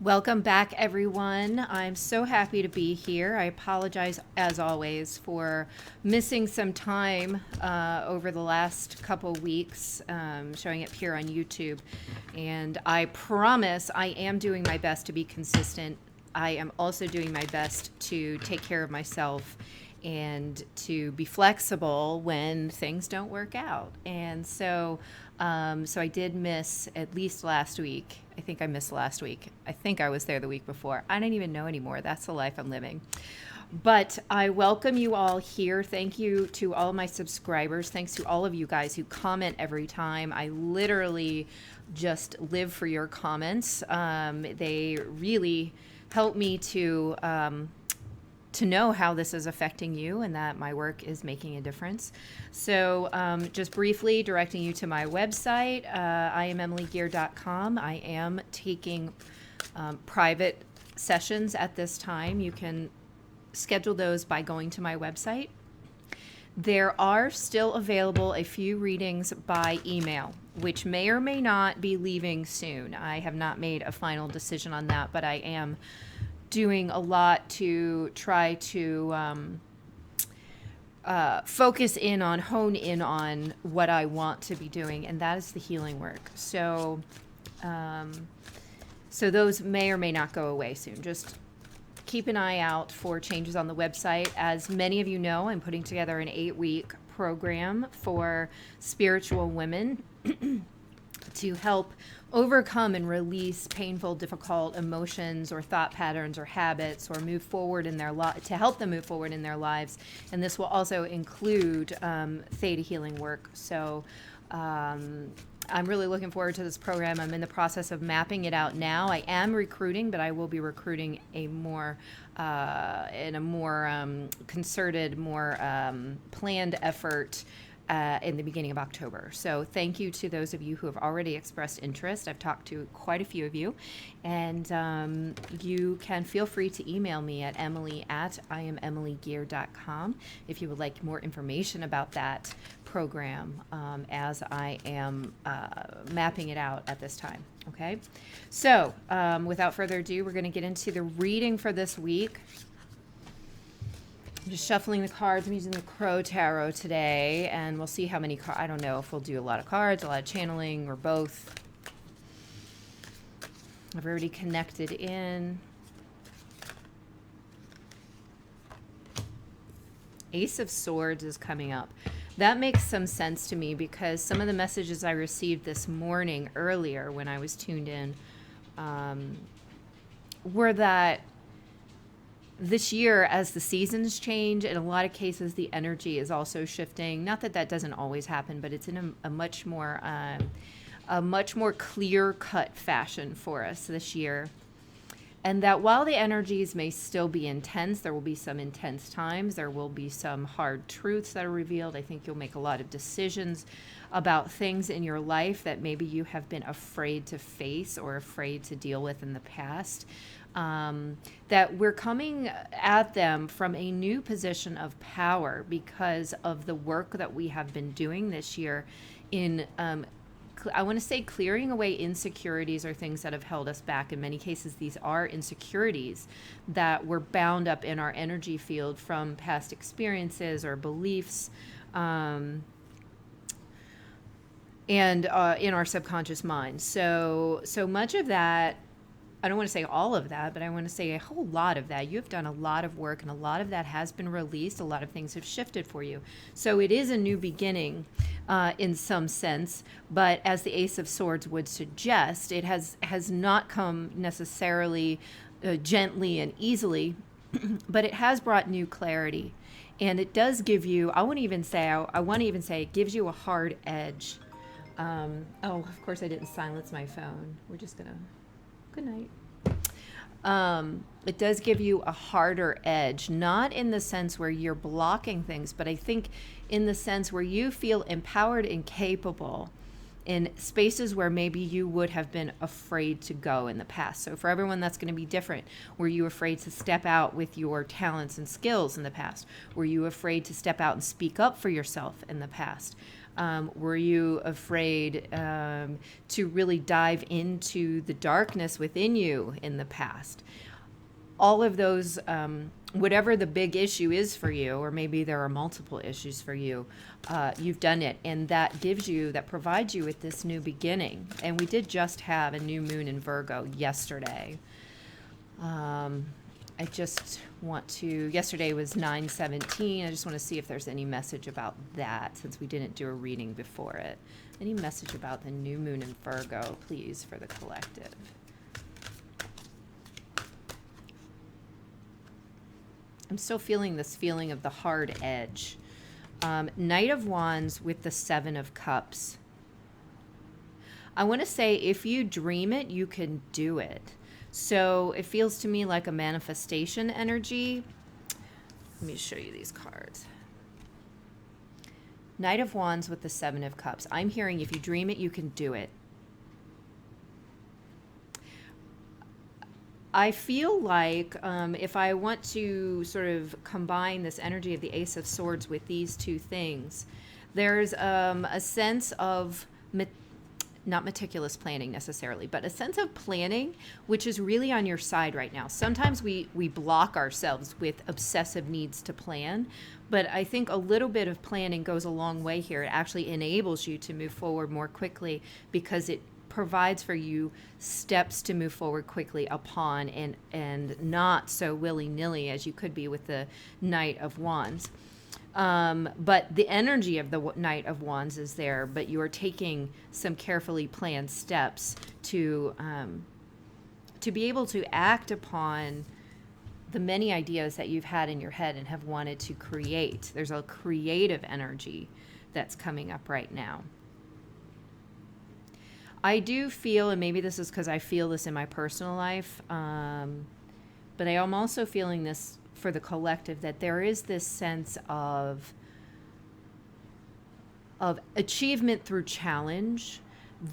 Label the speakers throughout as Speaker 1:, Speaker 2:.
Speaker 1: Welcome back, everyone. I'm so happy to be here. I apologize, as always, for missing some time over the last couple weeks, showing up here on YouTube. And I promise I am doing my best to be consistent. I am also doing my best to take care of myself and to be flexible when things don't work out. And so I did miss at least last week. I think I missed last week. I think I was there the week before. I don't even know anymore. That's the life I'm living. But I welcome you all here. Thank you to all of my subscribers. Thanks to all of you guys who comment every time. I literally just live for your comments. They really help me to know how this is affecting you and that my work is making a difference. So just briefly directing you to my website, IamEmilyGear.com. I am taking private sessions at this time. You can schedule those by going to my website. There are still available a few readings by email, which may or may not be leaving soon. I have not made a final decision on that, but I am doing a lot to try to focus in on, hone in on what I want to be doing, and that is the healing work. So those may or may not go away soon. Just keep an eye out for changes on the website. As many of you know, I'm putting together an 8-week program for spiritual women to help overcome and release painful, difficult emotions or thought patterns or habits, or move forward in their to help them move forward in their lives. And this will also include Theta healing work. So I'm really looking forward to this program. I'm in the process of mapping it out now. I am recruiting, but I will be recruiting a more in a more concerted, more planned effort in the beginning of October. So thank you to those of you who have already expressed interest. I've talked to quite a few of you, and you can feel free to email me at emily@IamEmilyGear.com if you would like more information about that program as I am mapping it out at this time. Okay, so without further ado, we're going to get into the reading for this week. I'm just shuffling the cards. I'm using the Crow Tarot today, and we'll see how many cards. I don't know if we'll do a lot of cards, a lot of channeling, or both. I've already connected in. Ace of Swords is coming up. That makes some sense to me because some of the messages I received this morning earlier when I was tuned in were that this year, as the seasons change, in a lot of cases, the energy is also shifting. Not that that doesn't always happen, but it's in a much more clear-cut fashion for us this year. And that while the energies may still be intense, there will be some intense times. There will be some hard truths that are revealed. I think you'll make a lot of decisions about things in your life that maybe you have been afraid to face or afraid to deal with in the past. That we're coming at them from a new position of power because of the work that we have been doing this year in, I want to say, clearing away insecurities or things that have held us back. In many cases, these are insecurities that were bound up in our energy field from past experiences or beliefs, and in our subconscious mind. So much of that, I don't want to say all of that, but I want to say a whole lot of that. You've done a lot of work, and a lot of that has been released. A lot of things have shifted for you. So it is a new beginning in some sense, but as the Ace of Swords would suggest, it has not come necessarily gently and easily, but it has brought new clarity. And it does give you, I want to even say it gives you a hard edge. Of course I didn't silence my phone. We're just going to... Good night. It does give you a harder edge, not in the sense where you're blocking things, but I think in the sense where you feel empowered and capable in spaces where maybe you would have been afraid to go in the past. So for everyone, that's going to be different. Were you afraid to step out with your talents and skills in the past? Were you afraid to step out and speak up for yourself in the past? Were you afraid to really dive into the darkness within you in the past? All of those, whatever the big issue is for you, or maybe there are multiple issues for you, you've done it. And that provides you with this new beginning. And we did just have a new moon in Virgo yesterday. I just want to, yesterday was 9/17. I just want to see if there's any message about that, since we didn't do a reading before it. Any message about the new moon in Virgo, please, for the collective. I'm still feeling this feeling of the hard edge. Knight of Wands with the Seven of Cups. I want to say, if you dream it, you can do it. So it feels to me like a manifestation energy. Let me show you these cards. Knight of Wands with the Seven of Cups. I'm hearing, if you dream it, you can do it. I feel like if I want to sort of combine this energy of the Ace of Swords with these two things, there's a sense of not meticulous planning necessarily, but a sense of planning, which is really on your side right now. Sometimes we block ourselves with obsessive needs to plan, but I think a little bit of planning goes a long way here. It actually enables you to move forward more quickly, because it provides for you steps to move forward quickly upon, and not so willy-nilly as you could be with the Knight of Wands. But the energy of the Knight of Wands is there, but you are taking some carefully planned steps to be able to act upon the many ideas that you've had in your head and have wanted to create. There's a creative energy that's coming up right now. I do feel, and maybe this is because I feel this in my personal life, but I am also feeling this for the collective, that there is this sense of achievement through challenge,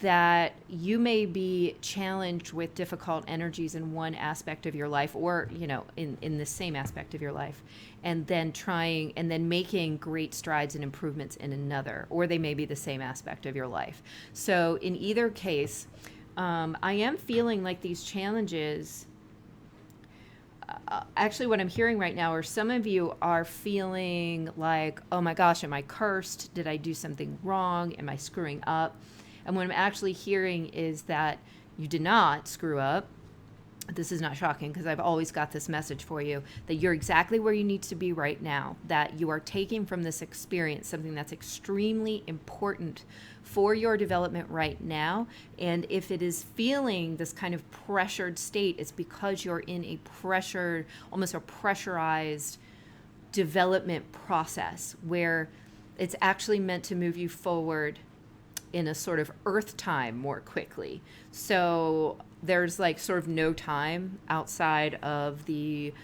Speaker 1: that you may be challenged with difficult energies in one aspect of your life, or in the same aspect of your life, and then making great strides and improvements in another, or they may be the same aspect of your life. So in either case, I am feeling like these challenges, actually what I'm hearing right now, are some of you are feeling like, oh my gosh, am I cursed? Did I do something wrong? Am I screwing up? And what I'm actually hearing is that you did not screw up. This is not shocking, because I've always got this message for you, that you're exactly where you need to be right now, that you are taking from this experience something that's extremely important for your development right now. And if it is feeling this kind of pressured state, it's because you're in a pressured, almost a pressurized development process, where it's actually meant to move you forward in a sort of earth time more quickly. So there's like sort of no time outside of the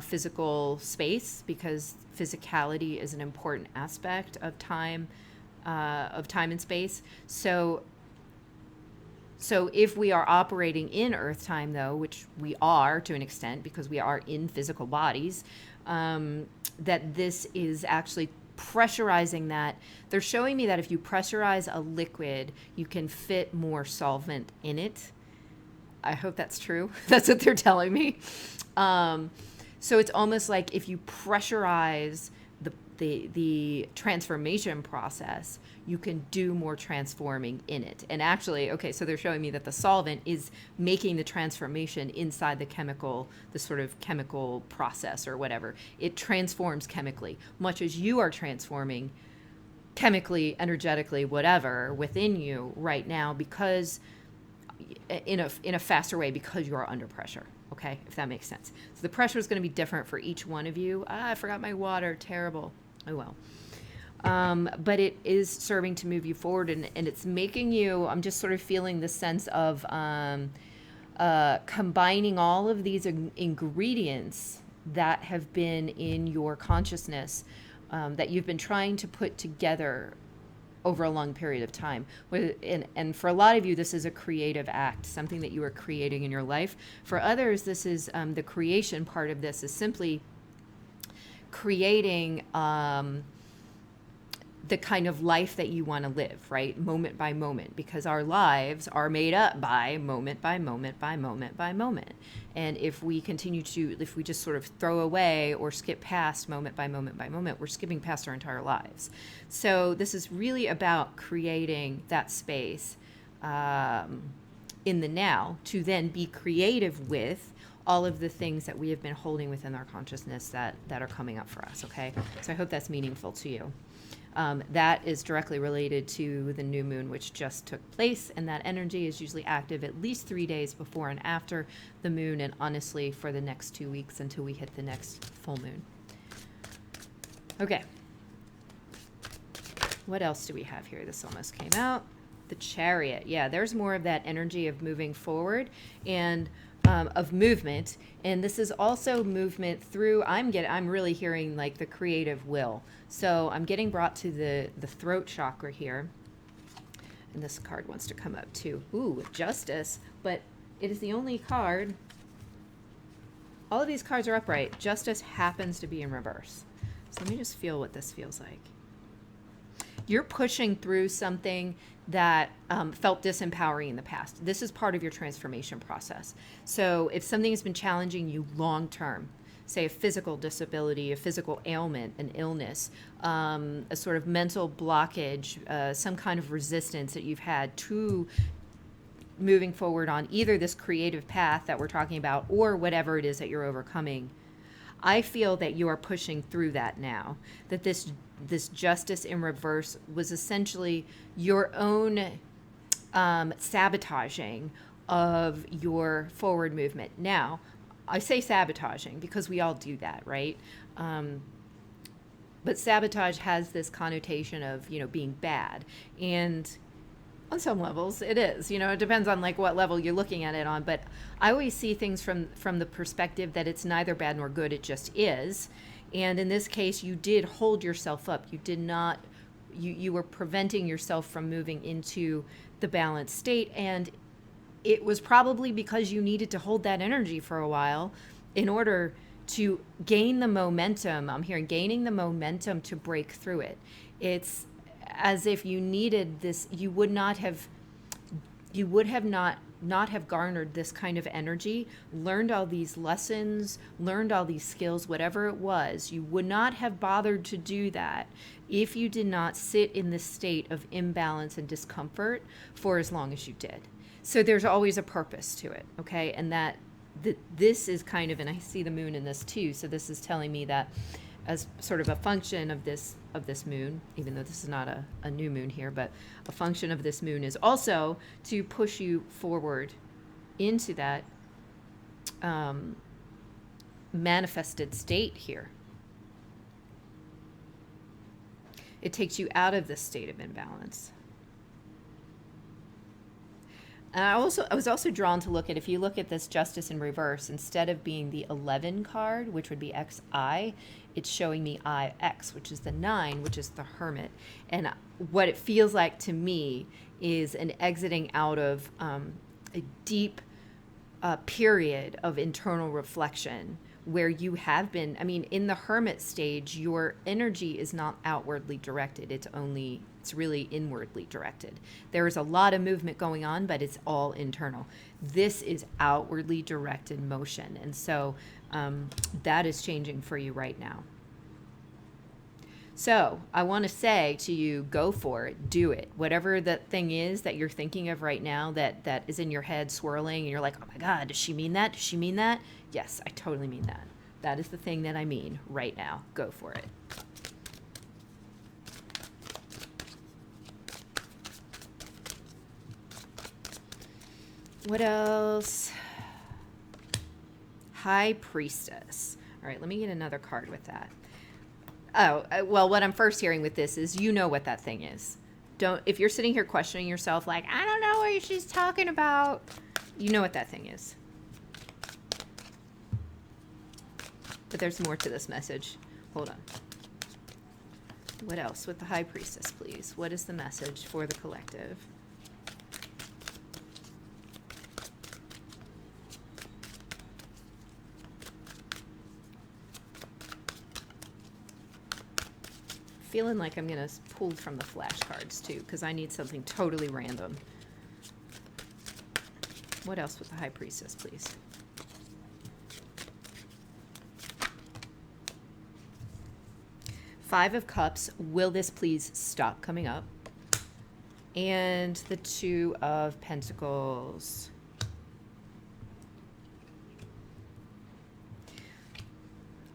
Speaker 1: physical space, because physicality is an important aspect of time and space. So if we are operating in earth time, though, which we are to an extent, because we are in physical bodies, that this is actually pressurizing that. They're showing me that if you pressurize a liquid, you can fit more solvent in it. I hope that's true. That's what they're telling me. So it's almost like if you pressurize the transformation process, you can do more transforming in it. And actually, okay, so they're showing me that the solvent is making the transformation inside the sort of chemical process or whatever. It transforms chemically, much as you are transforming chemically, energetically, whatever, within you right now, because in a faster way, because you are under pressure. Okay, if that makes sense. So the pressure is going to be different for each one of you. I forgot my water. Terrible. Oh well. But it is serving to move you forward, and it's making you, I'm just sort of feeling the sense of combining all of these ingredients that have been in your consciousness, that you've been trying to put together over a long period of time. And for a lot of you, this is a creative act, something that you are creating in your life. For others, this is the creation part of this is simply creating the kind of life that you want to live, right? Moment by moment, because our lives are made up by moment by moment by moment by moment. And if we just sort of throw away or skip past moment by moment by moment, we're skipping past our entire lives. So this is really about creating that space in the now to then be creative with all of the things that we have been holding within our consciousness that are coming up for us, okay? So I hope that's meaningful to you. That is directly related to the new moon, which just took place, and that energy is usually active at least 3 days before and after the moon, and honestly for the next 2 weeks until we hit the next full moon. Okay. What else do we have here? This almost came out. The Chariot. Yeah, there's more of that energy of moving forward and of movement, and this is also movement through. I'm really hearing like the creative will. So I'm getting brought to the throat chakra here, and this card wants to come up too. Ooh, Justice, but it is the only card. All of these cards are upright. Justice happens to be in reverse. So let me just feel what this feels like. You're pushing through something that felt disempowering in the past. This is part of your transformation process. So if something has been challenging you long term, say a physical disability, a physical ailment, an illness, a sort of mental blockage, some kind of resistance that you've had to moving forward on either this creative path that we're talking about or whatever it is that you're overcoming, I feel that you are pushing through that now, that this justice in reverse was essentially your own sabotaging of your forward movement. Now, I say sabotaging because we all do that, right? But sabotage has this connotation of, being bad. And on some levels it is, it depends on like what level you're looking at it on. But I always see things from the perspective that it's neither bad nor good, it just is. And in this case, you did hold yourself up. You did not, you were preventing yourself from moving into the balanced state. And it was probably because you needed to hold that energy for a while in order to gain the momentum. I'm hearing gaining the momentum to break through it. It's as if you needed this, you would have not have garnered this kind of energy, learned all these lessons, learned all these skills, whatever it was. You would not have bothered to do that if you did not sit in this state of imbalance and discomfort for as long as you did. So there's always a purpose to it, okay? And this is kind of, and I see the moon in this too, so this is telling me that as sort of a function of this moon, even though this is not a new moon here, but a function of this moon is also to push you forward into that manifested state here. It takes you out of this state of imbalance. And I was also drawn to look at, if you look at this Justice in reverse, instead of being the 11 card, which would be XI, it's showing me IX, which is the 9, which is the Hermit. And what it feels like to me is an exiting out of a deep period of internal reflection where you have been, in the Hermit stage, your energy is not outwardly directed. It's really inwardly directed. There is a lot of movement going on, but it's all internal. This is outwardly directed motion. And so that is changing for you right now. So I want to say to you, go for it, do it. Whatever that thing is that you're thinking of right now that is in your head swirling and you're like, oh my God, does she mean that? Does she mean that? Yes, I totally mean that. That is the thing that I mean right now. Go for it. What else? High Priestess. All right, let me get another card with that. Oh, well, what I'm first hearing with this is you know what that thing is. If you're sitting here questioning yourself like, I don't know what she's talking about, you know what that thing is. But there's more to this message. Hold on. What else with the High Priestess, please? What is the message for the collective? feeling like I'm going to pull from the flashcards too, because I need something totally random. What else with the High Priestess, please? Five of Cups. Will this please stop coming up? And the Two of Pentacles.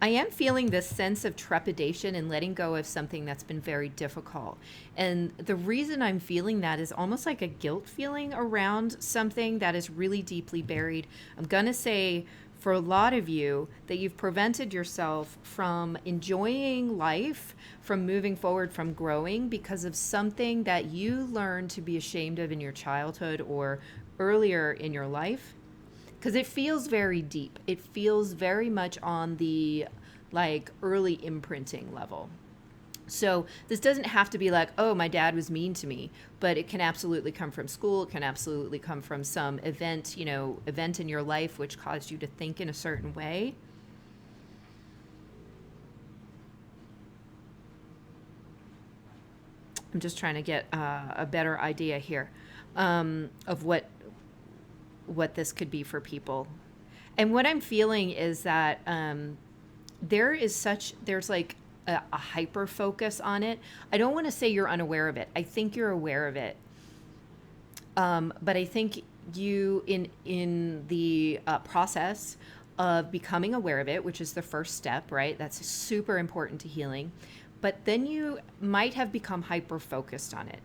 Speaker 1: I am feeling this sense of trepidation and letting go of something that's been very difficult. And the reason I'm feeling that is almost like a guilt feeling around something that is really deeply buried. I'm going to say for a lot of you that you've prevented yourself from enjoying life, from moving forward, from growing because of something that you learned to be ashamed of in your childhood or earlier in your life. Because it feels very deep. It feels very much on the like early imprinting level. So this doesn't have to be like, oh, my dad was mean to me, but it can absolutely come from school. It can absolutely come from some event, event in your life which caused you to think in a certain way. I'm just trying to get a better idea here of what this could be for people. And what I'm feeling is that there's like a hyper focus on it. I don't want to say you're unaware of it. I think you're aware of it. But I think you in the process of becoming aware of it, which is the first step, right? That's super important to healing. But then you might have become hyper focused on it.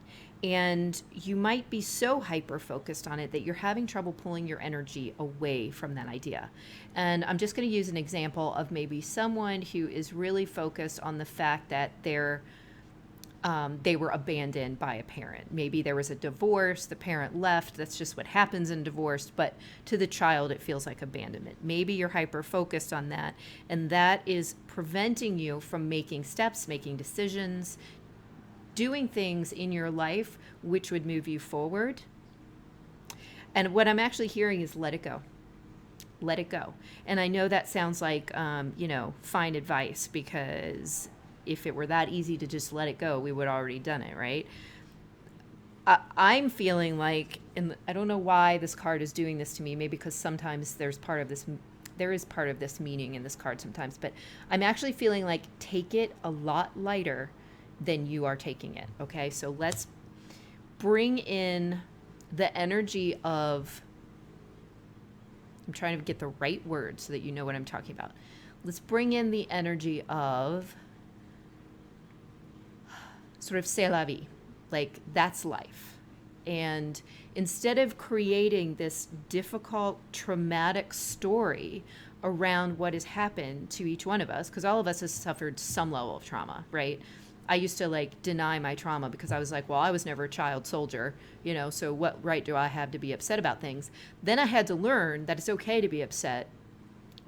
Speaker 1: And you might be so hyper focused on it that you're having trouble pulling your energy away from that idea. And I'm just going to use an example of maybe someone who is really focused on the fact that they were abandoned by a parent. Maybe there was a divorce, the parent left. That's just what happens in divorce. But to the child, it feels like abandonment. Maybe you're hyper focused on that. And that is preventing you from making steps, making decisions, doing things in your life which would move you forward. And what I'm actually hearing is let it go. Let it go. And I know that sounds like, fine advice, because if it were that easy to just let it go, we would already done it, right? I'm feeling like, and I don't know why this card is doing this to me, maybe because sometimes there is part of this meaning in this card sometimes, but I'm actually feeling like take it a lot lighter than you are taking it. Okay, so let's bring in the energy of, I'm trying to get the right word so that you know what I'm talking about. Let's bring in the energy of sort of c'est la vie, like that's life. And instead of creating this difficult, traumatic story around what has happened to each one of us, because all of us has suffered some level of trauma, right? I used to deny my trauma because I was like, well, I was never a child soldier, so what right do I have to be upset about things? Then I had to learn that it's okay to be upset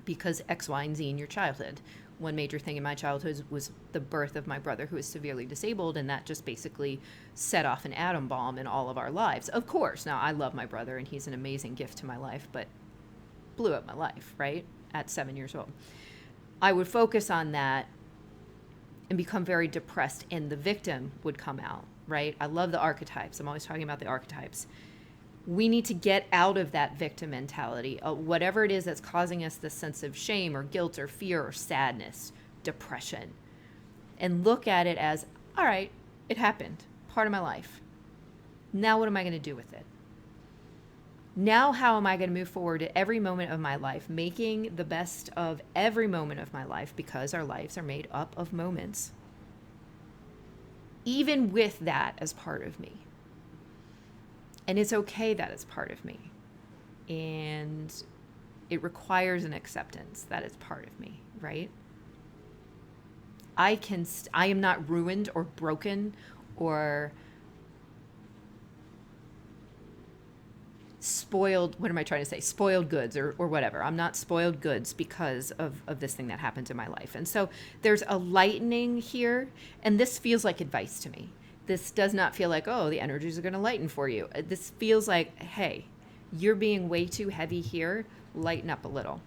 Speaker 1: because X, Y, and Z in your childhood. One major thing in my childhood was the birth of my brother, who was severely disabled, and that just basically set off an atom bomb in all of our lives. Of course, now I love my brother and he's an amazing gift to my life, but blew up my life, right? At 7 years old. I would focus on that and become very depressed, and the victim would come out, right? I love the archetypes. I'm always talking about the archetypes. We need to get out of that victim mentality, whatever it is that's causing us this sense of shame or guilt or fear or sadness, depression, and look at it as, all right, it happened, part of my life. Now what am I going to do with it? Now how am I going to move forward at every moment of my life, making the best of every moment of my life, because our lives are made up of moments, even with that as part of me. And it's okay that it's part of me. And it requires an acceptance that it's part of me, right? I am not ruined or broken or spoiled, what am I trying to say? Spoiled goods or whatever. I'm not spoiled goods because of this thing that happened in my life. And so there's a lightening here, and this feels like advice to me. This does not feel like, oh, the energies are going to lighten for you. This feels like, hey, you're being way too heavy here. Lighten up a little.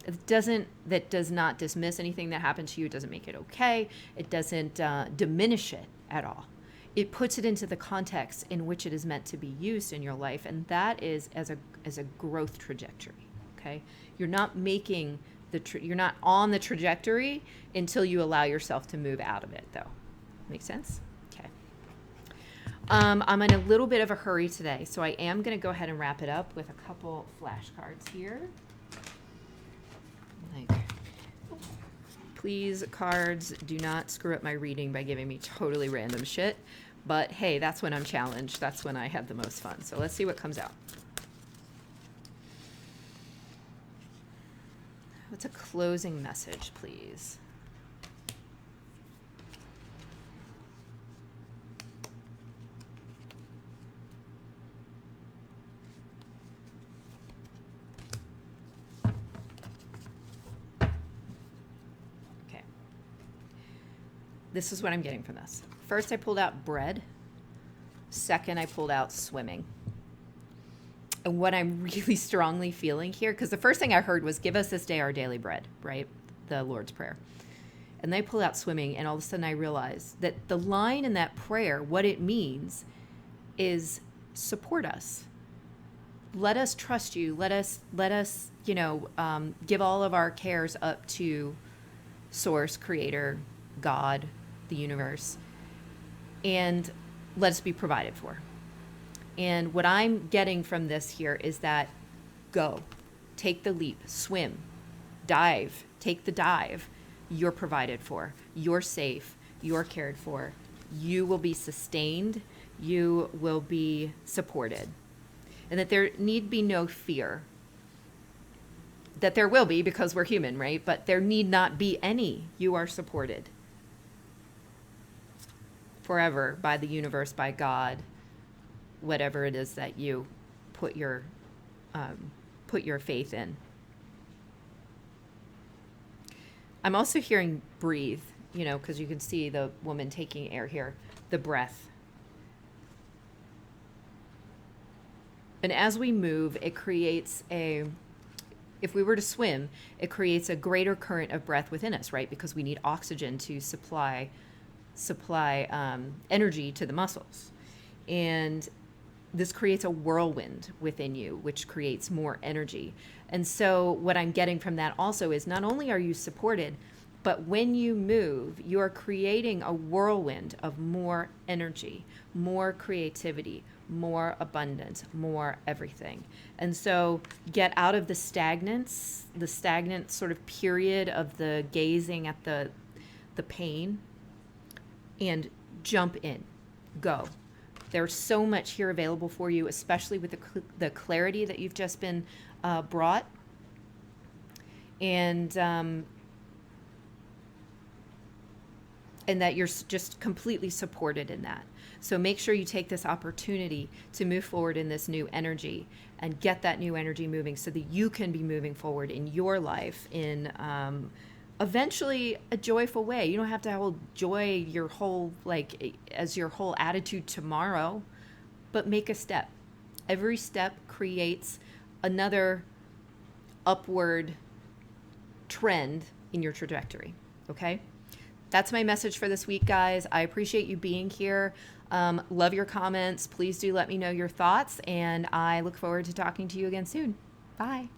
Speaker 1: That does not dismiss anything that happened to you. It doesn't make it okay. It doesn't diminish it at all. It puts it into the context in which it is meant to be used in your life, and that is as a growth trajectory. Okay, you're not making you're not on the trajectory until you allow yourself to move out of it, though. Make sense? Okay. I'm in a little bit of a hurry today, so I am going to go ahead and wrap it up with a couple flashcards here. Please, cards, do not screw up my reading by giving me totally random shit. But hey, that's when I'm challenged. That's when I have the most fun. So let's see what comes out. What's a closing message, please? Okay. This is what I'm getting from this. First, I pulled out bread. Second, I pulled out swimming. And what I'm really strongly feeling here, because the first thing I heard was, give us this day our daily bread, right? The Lord's Prayer. And they pull out swimming, and all of a sudden I realized that the line in that prayer, what it means is support us. Let us trust you. Let us, give all of our cares up to Source, Creator, God, the universe, and let us be provided for. And what I'm getting from this here is that go, take the leap, swim, dive, take the dive. You're provided for, you're safe, you're cared for, you will be sustained, you will be supported. And that there need be no fear. That there will be, because we're human, right? But there need not be any. You are supported forever by the universe, by God, whatever it is that you put your faith in. I'm also hearing breathe, because you can see the woman taking air here, the breath. And as we move, it creates if we were to swim, it creates a greater current of breath within us, right? Because we need oxygen to supply energy to the muscles. And this creates a whirlwind within you, which creates more energy. And so what I'm getting from that also is not only are you supported, but when you move, you are creating a whirlwind of more energy, more creativity, more abundance, more everything. And so get out of the stagnant sort of period of the gazing at the pain, and jump in, go. There's so much here available for you, especially with the clarity that you've just been brought. And that you're just completely supported in that. So make sure you take this opportunity to move forward in this new energy and get that new energy moving so that you can be moving forward in your life in eventually a joyful way. You don't have to hold joy your whole, as your whole attitude tomorrow, but make a step. Every step creates another upward trend in your trajectory. Okay? That's my message for this week, guys. I appreciate you being here. Love your comments. Please do let me know your thoughts, and I look forward to talking to you again soon. Bye.